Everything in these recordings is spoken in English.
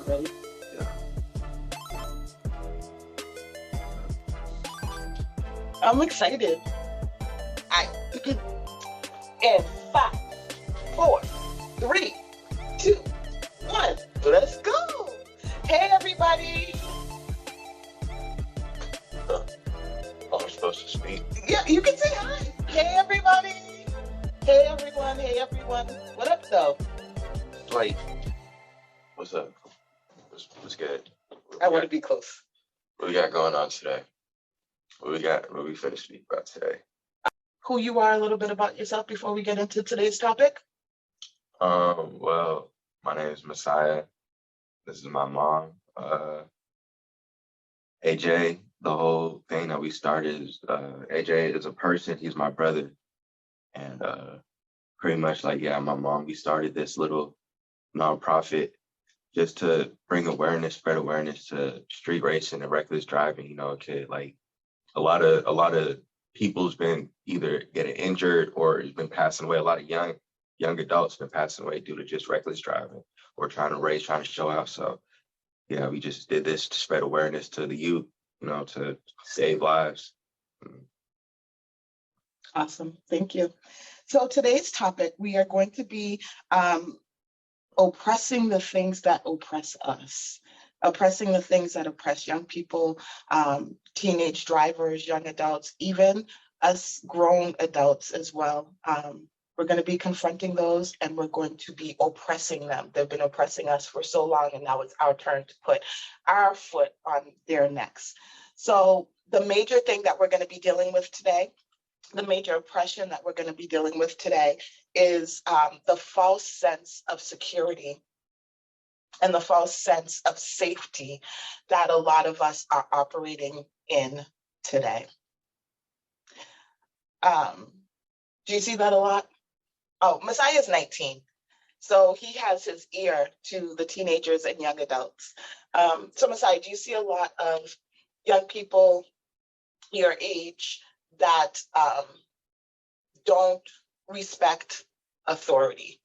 Ready? Yeah. I'm excited. I in 5, 4, 3, 2, 1. Let's go. Hey everybody. Oh, I'm supposed to speak. Yeah, you can say hi. Hey everybody. Hey everyone. Hey everyone. What up though? Like, what's up? What's good? I want to be close. What we got going on today? What we finna speak about today? Who you are, a little bit about yourself before we get into today's topic. Well, my name is Messiah. This is my mom. AJ, the whole thing that we started is AJ is a person, he's my brother. And pretty much like, yeah, my mom, we started this little nonprofit just to bring awareness, spread awareness to street racing and reckless driving. You know, okay, like a lot of people's been either getting injured or has been passing away. A lot of young adults been passing away due to just reckless driving or trying to race, trying to show out. So yeah, we just did this to spread awareness to the youth, you know, to save lives. Awesome. Thank you. So today's topic, we are going to be oppressing the things that oppress us, oppressing the things that oppress young people, teenage drivers, young adults, even us grown adults as well. We're going to be confronting those and we're going to be oppressing them. They've been oppressing us for so long, and now it's our turn to put our foot on their necks. So the major thing that we're going to be dealing with today, the major oppression that we're going to be dealing with today is the false sense of security and the false sense of safety that a lot of us are operating in today. Do you see that a lot? Oh, Messiah is 19. So he has his ear to the teenagers and young adults. So Messiah, do you see a lot of young people your age that don't respect authority?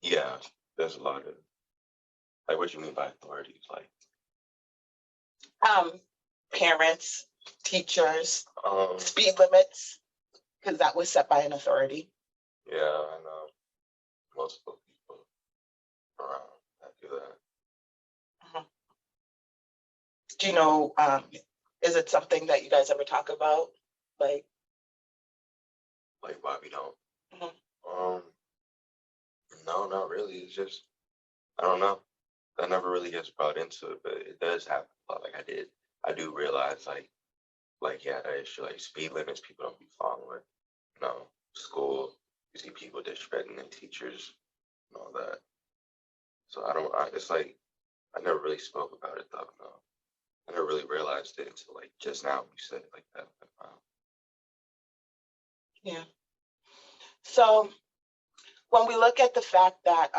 Yeah, there's a lot of, like, what you mean by authorities? Like, Parents, teachers, um, speed limits, because that was set by an authority. yeah, I know multiple people around that do that. Do you know, is it something that you guys ever talk about? Like Why we don't? Mhm. No, not really. It's just, I don't know. That never really gets brought into it, but it does happen a lot. Like I do realize yeah, that issue, like speed limits, people don't be following. You know, school, you see people disrespecting their teachers and all that. So it's like, I never really spoke about it though, no. I never really realized it until like just now when you said it like that. Like, wow. Yeah. So when we look at the fact that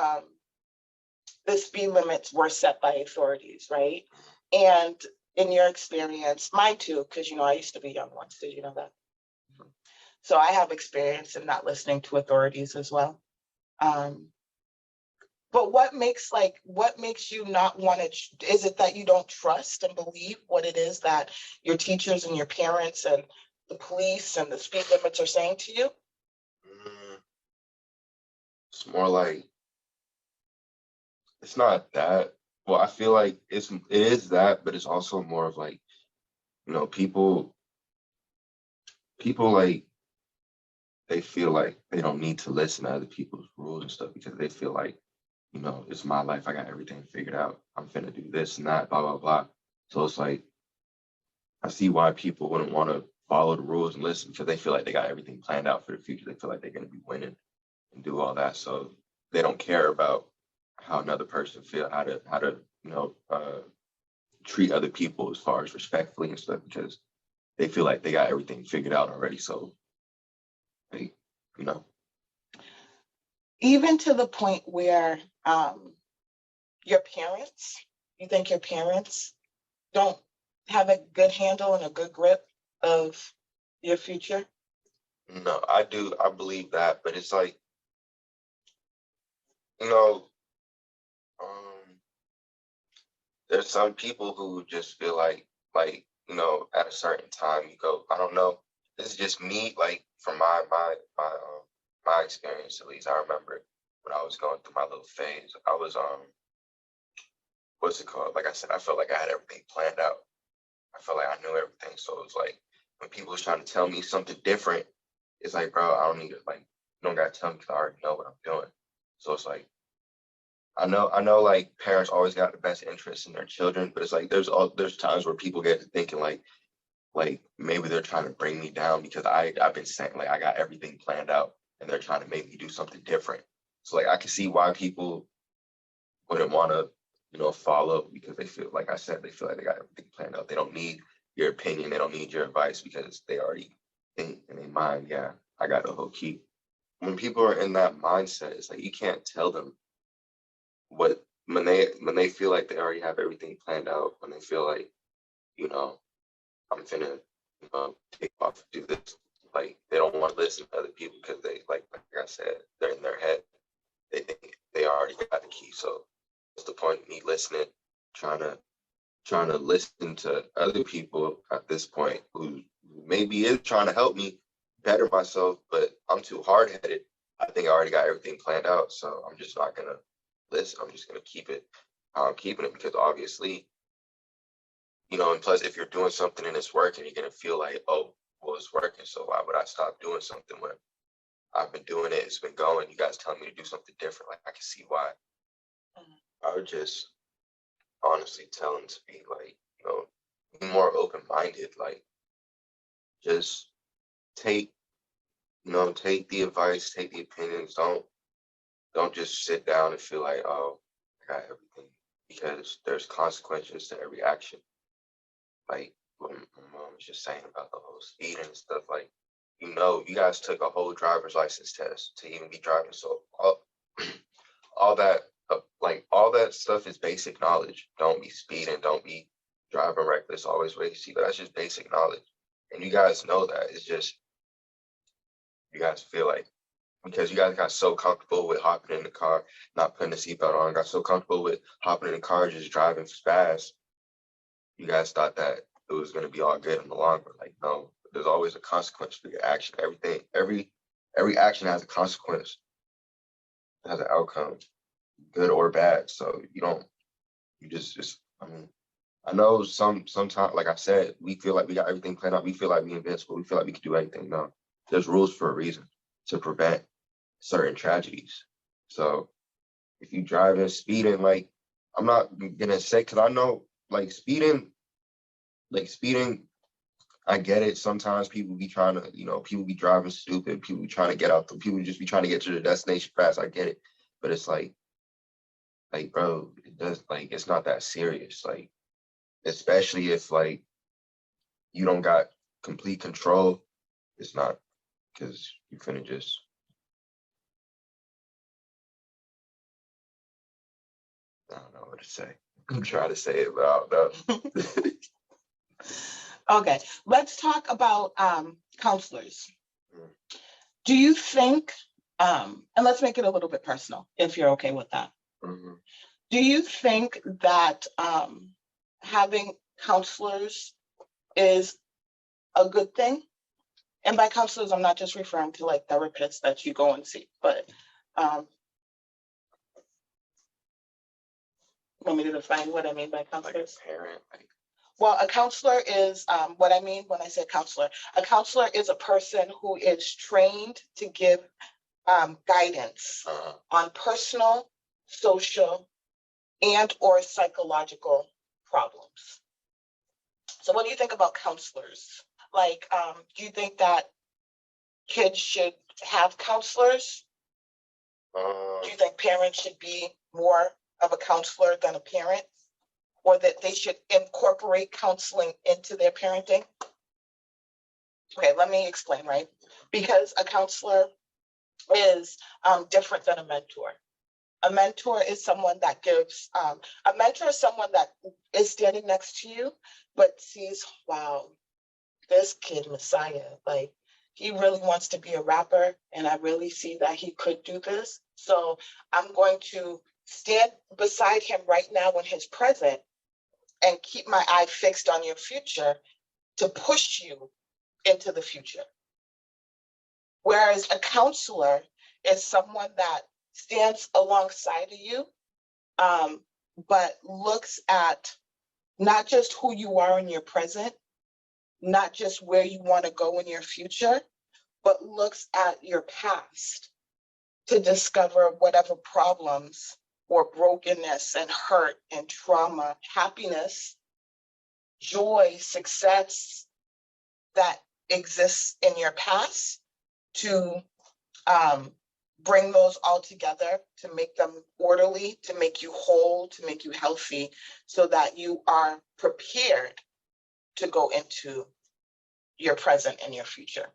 the speed limits were set by authorities, right? And in your experience, mine too, because I used to be young once. Did you know that? So I have experience in not listening to authorities as well. But what makes you not want to, is it that you don't trust and believe what it is that your teachers and your parents and the police and the speed limits are saying to you? It's more like, it's not that. Well, I feel like it is that, but it's also more of like, people like, they feel like they don't need to listen to other people's rules and stuff because they feel like, it's my life. I got everything figured out. I'm finna do this and that, blah, blah, blah. So it's like, I see why people wouldn't want to follow the rules and listen because they feel like they got everything planned out for the future. They feel like they're going to be winning and do all that. So they don't care about how another person feel, how to, treat other people as far as respectfully and stuff because they feel like they got everything figured out already. So they, you know. Even to the point where you think your parents don't have a good handle and a good grip of your future? No, I do. I believe that, but it's like, you know, there's some people who just feel like, you know, at a certain time you go, I don't know. This is just me, like from my experience at least. I remember when I was going through my little phase, I was what's it called? Like I said, I felt like I had everything planned out. I felt like I knew everything. So it was like when people was trying to tell me something different, it's like, bro, I don't need to like you don't gotta tell me because I already know what I'm doing. So it's like I know like parents always got the best interest in their children, but it's like there's times where people get to thinking like maybe they're trying to bring me down because I've been saying like I got everything planned out and they're trying to make me do something different. So like I can see why people wouldn't want to, you know, follow because they feel like I said, they feel like they got everything planned out. They don't need your opinion, they don't need your advice because they already think in their mind, yeah, I got the whole key. When people are in that mindset, it's like you can't tell them what when they feel like they already have everything planned out, when they feel like, you know, I'm finna, you know, take off, do this. Like they don't want to listen to other people because they like I said, they're in their head. They think they already got the key. So what's the point of me listening, trying to listen to other people at this point who maybe is trying to help me better myself, but I'm too hard headed. I think I already got everything planned out, so I'm just not gonna listen. I'm just gonna keep it. I'm keeping it because obviously, you know, and plus, if you're doing something and it's working, you're gonna feel like, oh, well, it's working. So why would I stop doing something when I've been doing it? It's been going. You guys telling me to do something different. Like I can see why. I would just honestly tell them to be like, you know, be more open minded. Like just take, you know, take the advice, take the opinions. Don't just sit down and feel like, oh, I got everything because there's consequences to every action. Like what my mom was just saying about the whole speeding and stuff. Like, you know, you guys took a whole driver's license test to even be driving. So all that, like all that stuff is basic knowledge. Don't be speeding. Don't be driving reckless. Always wait to see. But that's just basic knowledge, and you guys know that. It's just you guys feel like because you guys got so comfortable with hopping in the car, not putting the seatbelt on, got so comfortable with hopping in the car, just driving fast. You guys thought that it was going to be all good in the long run. Like, no, there's always a consequence for your action. Everything, every action has a consequence, has an outcome, good or bad. So you don't, you just. I mean, I know sometimes, like I said, we feel like we got everything planned out. We feel like we invincible. We feel like we can do anything. No, there's rules for a reason to prevent certain tragedies. So if you driving, speeding, like I'm not gonna say because I know like speeding, I get it. Sometimes people be trying to, you know, people be driving stupid. People be trying to get out. People just be trying to get to the destination fast. I get it, but it's like, bro, it does like it's not that serious. Like, especially if like you don't got complete control. It's not because you finna just. I don't know what to say. I'm trying to say it, but I don't know. Okay, let's talk about counselors. Do you think, and let's make it a little bit personal, if you're okay with that. Mm-hmm. Do you think that having counselors is a good thing? And by counselors, I'm not just referring to like therapists that you go and see, but want me to define what I mean by Like a counselors? parent, like Well, a counselor is what I mean when I say counselor. A counselor is a person who is trained to give guidance on personal, social, and or psychological problems. So what do you think about counselors? Like, do you think that kids should have counselors? Do you think parents should be more of a counselor than a parent? Or that they should incorporate counseling into their parenting? Okay, let me explain, right? Because a counselor is different than a mentor. A mentor is someone that gives, a mentor is someone that is standing next to you, but sees, wow, this kid, Messiah, like, he really wants to be a rapper, and I really see that he could do this. So I'm going to stand beside him right now in his present and keep my eye fixed on your future to push you into the future. Whereas a counselor is someone that stands alongside of you, but looks at not just who you are in your present, not just where you want to go in your future, but looks at your past to discover whatever problems or brokenness and hurt and trauma, happiness, joy, success that exists in your past, to bring those all together, to make them orderly, to make you whole, to make you healthy, so that you are prepared to go into your present and your future.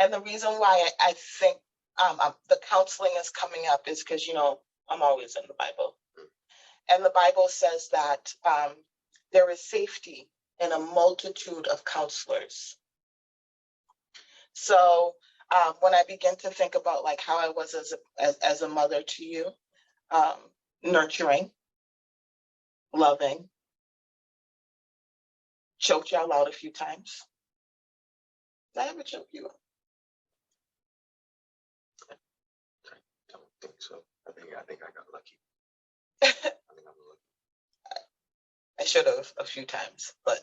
And the reason why I think the counseling is coming up is because, I'm always in the Bible. And the Bible says that there is safety in a multitude of counselors. So when I begin to think about like how I was as a mother to you, nurturing, loving, choked y'all out a few times. Did I ever choke you out? I don't think so. I think I got lucky. I think I'm lucky. I should have a few times, but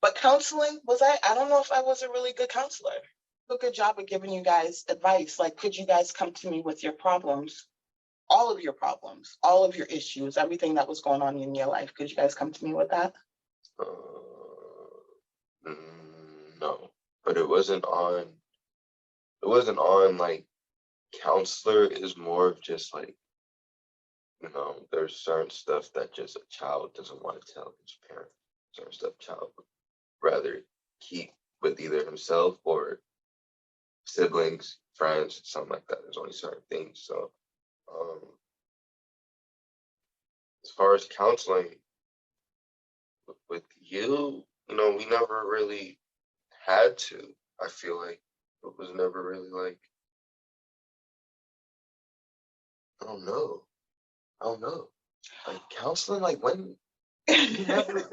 but counseling, I don't know if I was a really good counselor. A good job of giving you guys advice. Like, could you guys come to me with your problems, all of your issues, everything that was going on in your life? Could you guys come to me with that? No, but it wasn't on like counselor. Is more of just like, there's certain stuff that just a child doesn't want to tell his parent. Certain stuff child would rather keep with either himself or siblings, friends, something like that. There's only certain things. So as far as counseling with you, we never really had to. I feel like it was never really like, I don't know. Like counseling, like when you never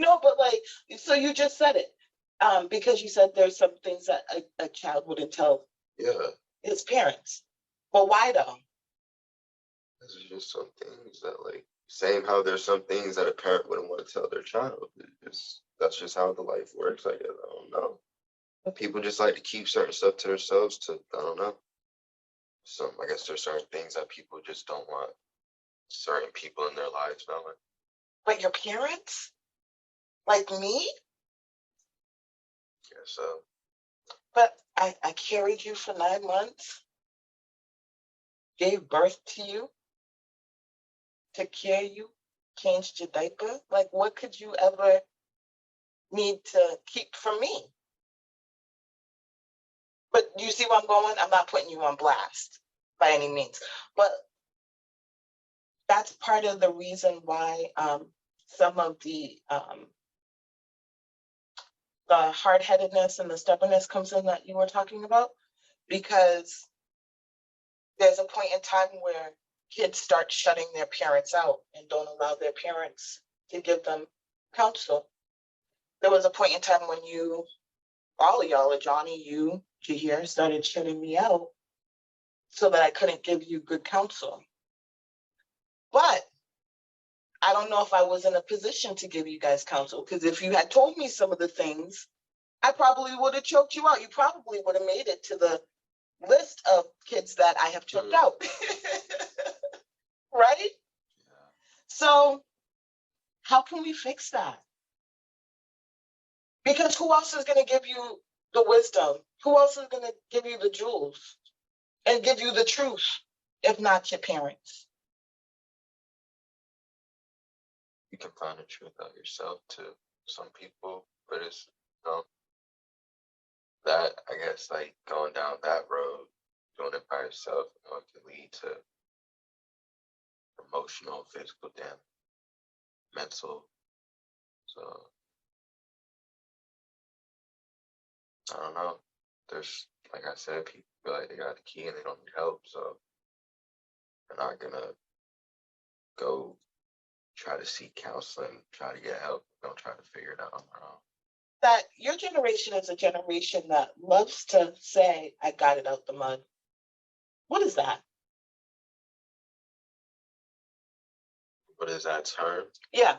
No, but like, so you just said it. Because you said there's some things that a child wouldn't tell his parents. Well, why though? This is just some things that, like, same how there's some things that a parent wouldn't want to tell their child. That's just how the life works, I guess. I don't know. People just like to keep certain stuff to themselves I don't know. So I guess there's certain things that people just don't want certain people in their lives knowing. But your parents? Like me? Yeah, so. But I carried you for 9 months, gave birth to you, took care of you, changed your diaper. Like, what could you ever need to keep from me? But you see where I'm going? I'm not putting you on blast by any means. But that's part of the reason why some of the hard-headedness and the stubbornness comes in that you were talking about, because there's a point in time where kids start shutting their parents out and don't allow their parents to give them counsel. There was a point in time when all of y'all, Johnny, you, Jahir, started shutting me out so that I couldn't give you good counsel. But I don't know if I was in a position to give you guys counsel, because if you had told me some of the things, I probably would have choked you out. You probably would have made it to the list of kids that I have choked out. Right? Yeah. So how can we fix that? Because who else is going to give you the wisdom? Who else is going to give you the jewels and give you the truth, if not your parents? You can find the truth out yourself too. Some people, but it's that, I guess, like going down that road, doing it by yourself, it can lead to emotional, physical damage, mental. So I don't know. There's, like I said, people feel like they got the key and they don't need help. So They're not gonna go try to seek counseling, try to get help. Don't try to figure it out on their own. That your generation is a generation that loves to say, I got it out the mud. What is that? What is that term? Yeah.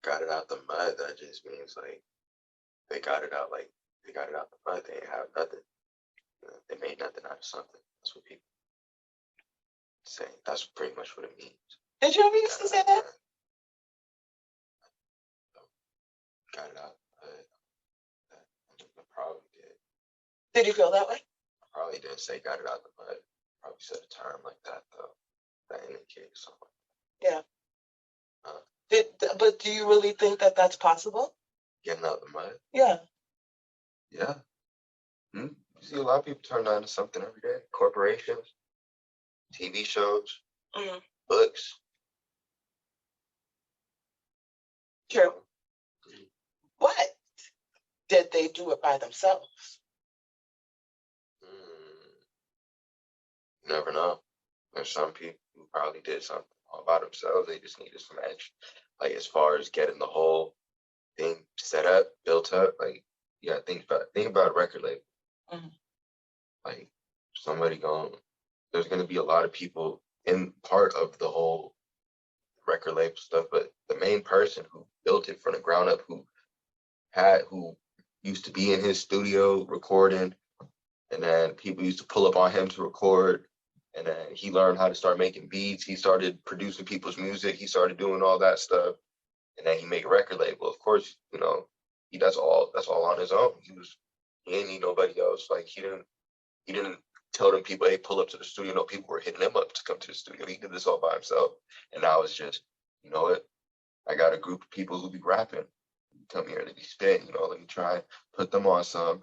Got it out the mud. That just means like they got it out, like they got it out the mud. They ain't have nothing. They made nothing out of something. That's what people say. That's pretty much what it means. Did you ever used to say that? Got it out. I probably did. Did you feel that way? I probably didn't say got it out the mud. Probably said a term like that though. That indicates something. Yeah. But do you really think that that's possible? Getting out the mud? Yeah. Yeah. You see a lot of people turn on to something every day. Corporations, TV shows, books. True. But did they do it by themselves? You never know. There's some people who probably did something all by themselves. They just needed some action. Like as far as getting the whole thing set up, built up, like you gotta think about a record label. Like there's gonna be a lot of people in part of the whole record label stuff, but the main person who built it from the ground up, who used to be in his studio recording, and then people used to pull up on him to record, and then he learned how to start making beats. He started producing people's music. He started doing all that stuff, and then he made a record label. Of course, he does that's all on his own. He didn't need nobody else. Like he didn't tell them people, hey, pull up to the studio. No, people were hitting him up to come to the studio. He did this all by himself. And now it's just, you know what? I got a group of people who be rapping. Come here, they be spitting, let me try and put them on some.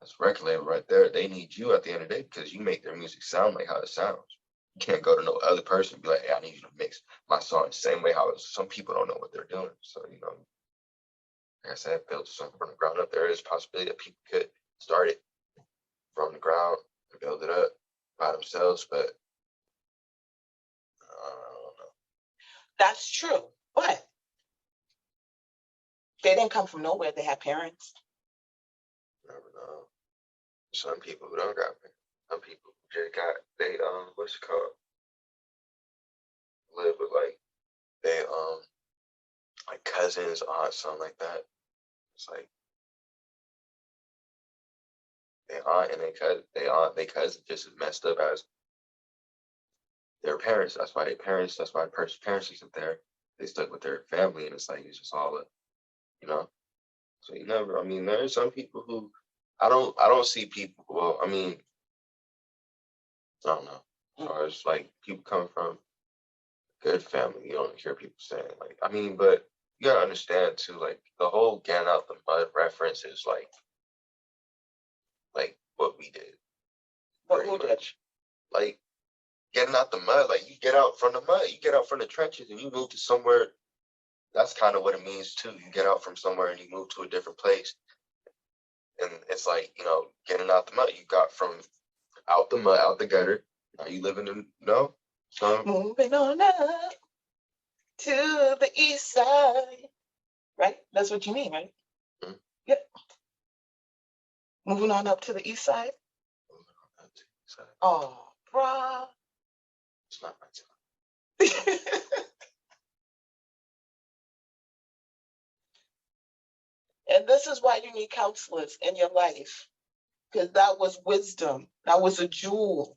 That's a record label right there. They need you at the end of the day because you make their music sound like how it sounds. You can't go to no other person and be like, hey, I need you to mix my song the same way how some people don't know what they're doing. So, like I said, build something from the ground up. There is a possibility that people could start it from the ground and build it up by themselves, but I don't know. That's true, but they didn't come from nowhere. They had parents. You never know. Some people who don't got parents. Some people just what's it called? Live with they like cousins, aunts, something like that. It's like their aunt and their cousin just as messed up as their parents. That's why the person's parents isn't there. They stuck with their family, and it's like it's just all So there are some people who I don't see people. Well, I don't know. As far as like people coming from good family, you don't hear people saying but you gotta understand too, like the whole getting out the mud reference is like what we did. What we did? Like getting out the mud, like you get out from the mud, you get out from the trenches and you move to somewhere. That's kind of what it means too. You get out from somewhere and you move to a different place. And it's like, getting out the mud. You got from out the mud, out the gutter. Now you living in, moving on up to the east side. Right? That's what you mean, right? Mm-hmm. Yep. Moving on up to the east side. Oh, bruh. It's not my time. And this is why you need counselors in your life, because that was wisdom. That was a jewel.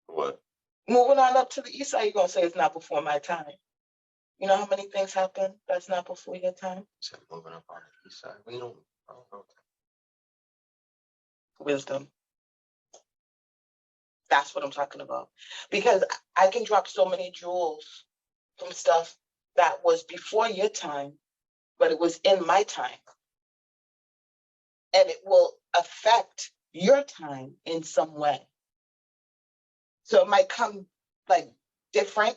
What? Moving on up to the east side, you're going to say it's not before my time. You know how many things happen that's not before your time? So moving up on the east side. I don't know that. Wisdom. That's what I'm talking about. Because I can drop so many jewels from stuff that was before your time, but it was in my time. And it will affect your time in some way. So it might come like different.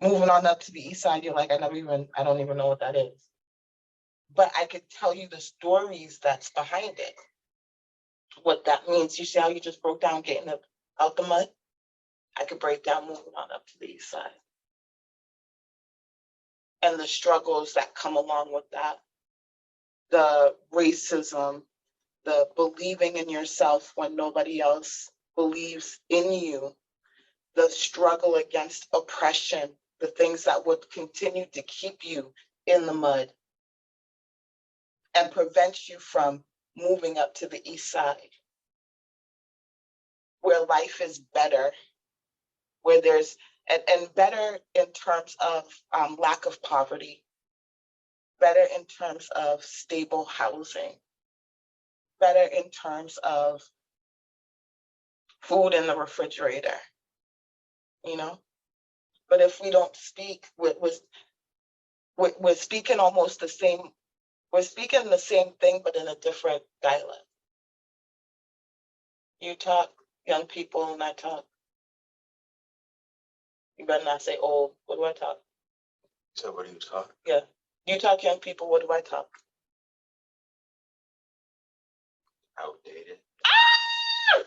Moving on up to the east side, you're like, I don't even know what that is. But I could tell you the stories that's behind it. what that means. You see how you just broke down getting up out the mud? I could break down moving on up to the east side. And the struggles that come along with that. The racism, the believing in yourself when nobody else believes in you, the struggle against oppression, the things that would continue to keep you in the mud and prevent you from moving up to the east side, where life is better, where there's, and better in terms of lack of poverty, better in terms of stable housing, better in terms of food in the refrigerator, you know? But if we don't speak, we're speaking almost the same, we're speaking the same thing, but in a different dialect. You talk, young people, and I talk. You better not say old. What do I talk? So what do you talk? Yeah. You talk, young people. What do I talk? Outdated. Ah!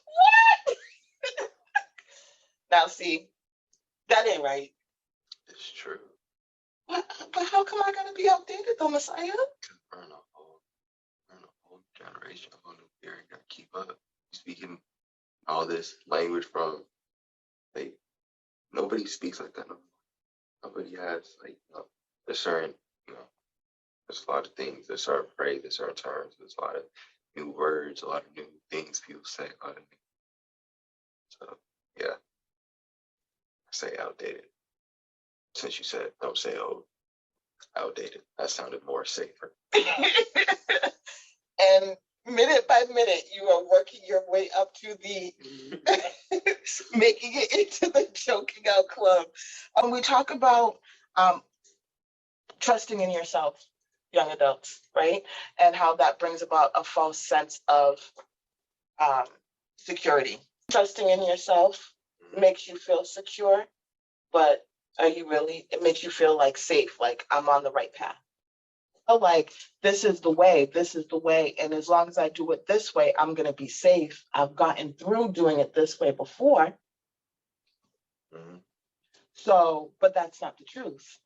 What? Now, see, that ain't right. It's true. But how come I gotta be outdated though, Messiah? We're in a whole generation, a whole new era. Gotta keep up. Speaking all this language from, like, nobody speaks like that no more. Nobody has, like, a certain, there's a lot of things, there's certain phrases, there's certain terms, there's a lot of new words, a lot of new things people say, a lot of new. So yeah, I say outdated. Since you said don't say old, outdated. That sounded more safer. And minute by minute, you are working your way up to the making it into the joking out club. We talk about trusting in yourself, young adults, right? And how that brings about a false sense of security. Trusting in yourself makes you feel secure, but are you really? It makes you feel like safe, like I'm on the right path. Like this is the way, and as long as I do it this way, I'm going to be safe. I've gotten through doing it this way before. So, but that's not the truth.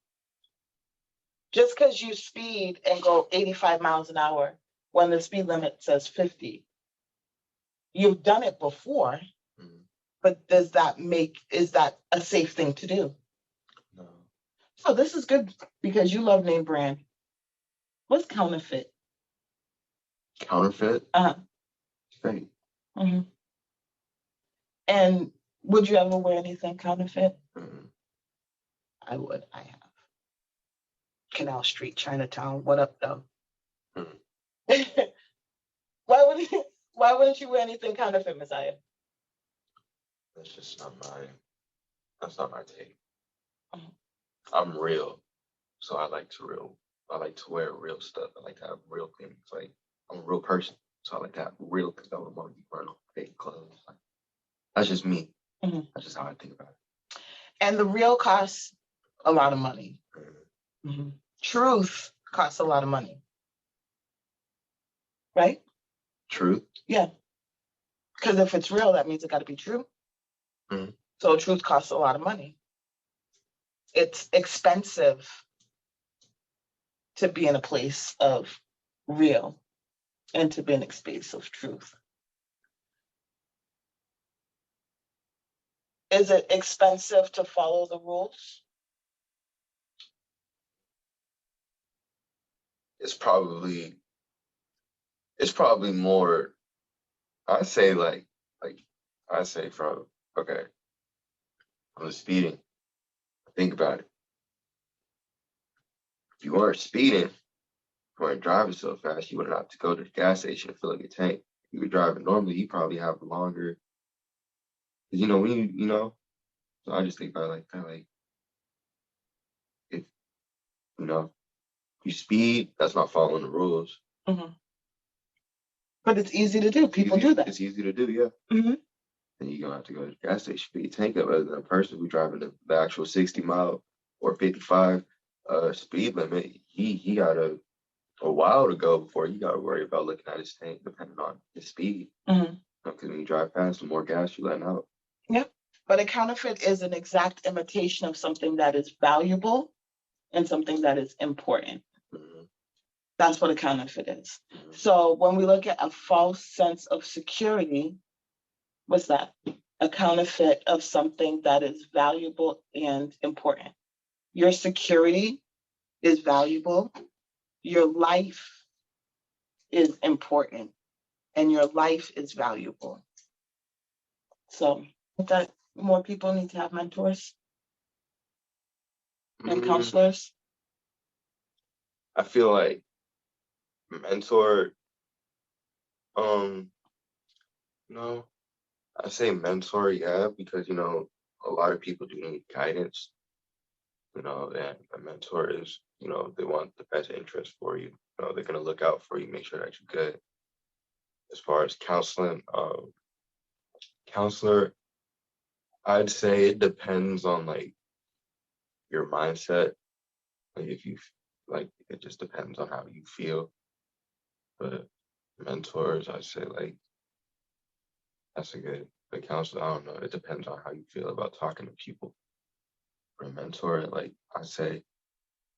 Just because you speed and go 85 miles an hour when the speed limit says 50, you've done it before, but is that a safe thing to do? No. So this is good because you love name brand. What's counterfeit? Counterfeit? Fake. Mm-hmm. And would you ever wear anything counterfeit? I would. I have. Canal Street, Chinatown. What up, though? Why wouldn't you wear anything counterfeit, Messiah? That's not my take. I'm real, so I like to wear real stuff. I like to have real things. Like, I'm a real person, so I like to have real things. I don't want to be wearing fake clothes. Like, that's just me. That's just how I think about it. And the real costs a lot of money. Truth costs a lot of money. Right? Truth? Yeah. Because if it's real, that means it got to be true. So truth costs a lot of money. It's expensive to be in a place of real and to be in a space of truth. Is it expensive to follow the rules? It's probably more, I say from the speeding. Think about it. If you weren't speeding, if you weren't driving so fast, you wouldn't have to go to the gas station and fill up your tank. If you were driving normally, you probably have longer. Because, so I just think about it like that. Like, if, you speed, that's not following the rules. But it's easy to do. People do that. It's easy to do, yeah. Then you're going to have to go to the gas station, fill your tank up, other than a person who's driving the actual 60 mile or 55 speed limit. He got to a while to go before you got to worry about looking at his tank, depending on his speed. Mm-hmm. Because when you drive fast, the more gas you letting out. Yep. But a counterfeit is an exact imitation of something that is valuable and something that is important. Mm-hmm. That's what a counterfeit is. Mm-hmm. So when we look at a false sense of security, what's that? A counterfeit of something that is valuable and important. Your security is valuable. Your life is important. And your life is valuable. So that more people need to have mentors and counselors. I feel like mentor, no, I say mentor, yeah, because, you know, a lot of people do need guidance, you know, and a mentor is, you know, they want the best interest for you. You know, they're going to look out for you, make sure that you're good. As far as counseling, counselor, I'd say it depends on like your mindset. Like if you like, it just depends on how you feel. But mentors, I'd say like that's a good counselor. I don't know. It depends on how you feel about talking to people. For a mentor, like I say,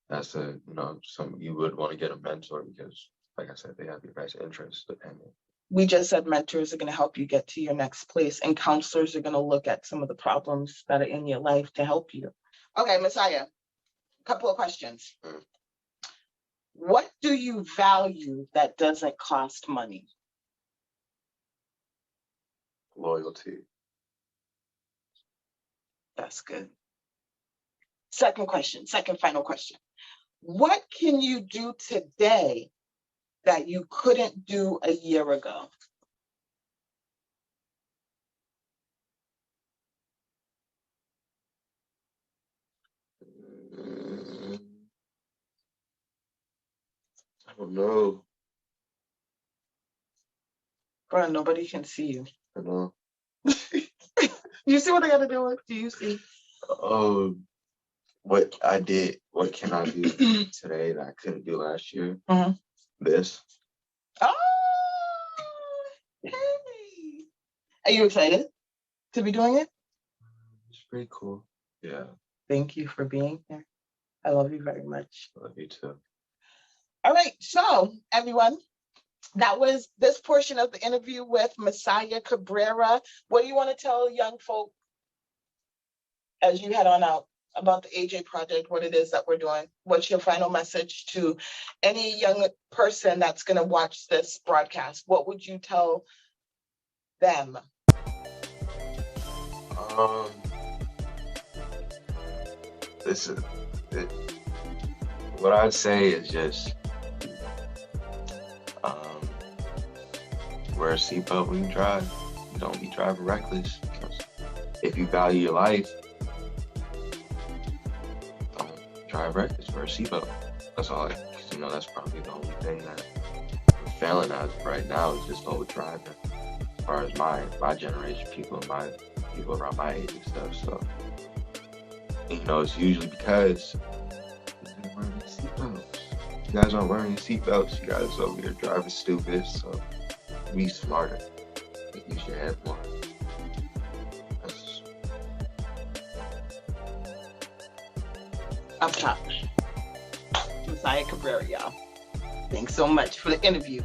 that's a you know some you would want to get a mentor because, like I said, they have your best interests depending. We just said mentors are going to help you get to your next place, and counselors are going to look at some of the problems that are in your life to help you. Okay, Messiah, a couple of questions. What do you value that doesn't cost money? Loyalty. That's good. Second final question. What can you do today that you couldn't do a year ago? I don't know. Bro, nobody can see you. I know. You see what I gotta do? Do you see? What I did, what can I do today that I couldn't do last year? Mm-hmm. This. Oh, hey. Are you excited to be doing it? It's pretty cool. Yeah. Thank you for being here. I love you very much. I love you too. All right, so everyone, that was this portion of the interview with Messiah Cabrera. What do you want to tell young folk as you head on out about the AJ Project, what it is that we're doing? What's your final message to any young person that's going to watch this broadcast? What would you tell them? This is it. What I'd say is just wear a seatbelt when you drive. Don't be driving reckless. Because if you value your life, don't drive reckless. Wear a seatbelt. That's all. Because you know that's probably the only thing that we're failing at right now is just over driving. As far as my generation, people around my age and stuff. So you know it's usually because you guys aren't wearing your seatbelts. You guys aren't wearing your seatbelts. You guys over here driving stupid. So be smarter. Use your head more. Up top, Messiah Cabrera, y'all. Thanks so much for the interview.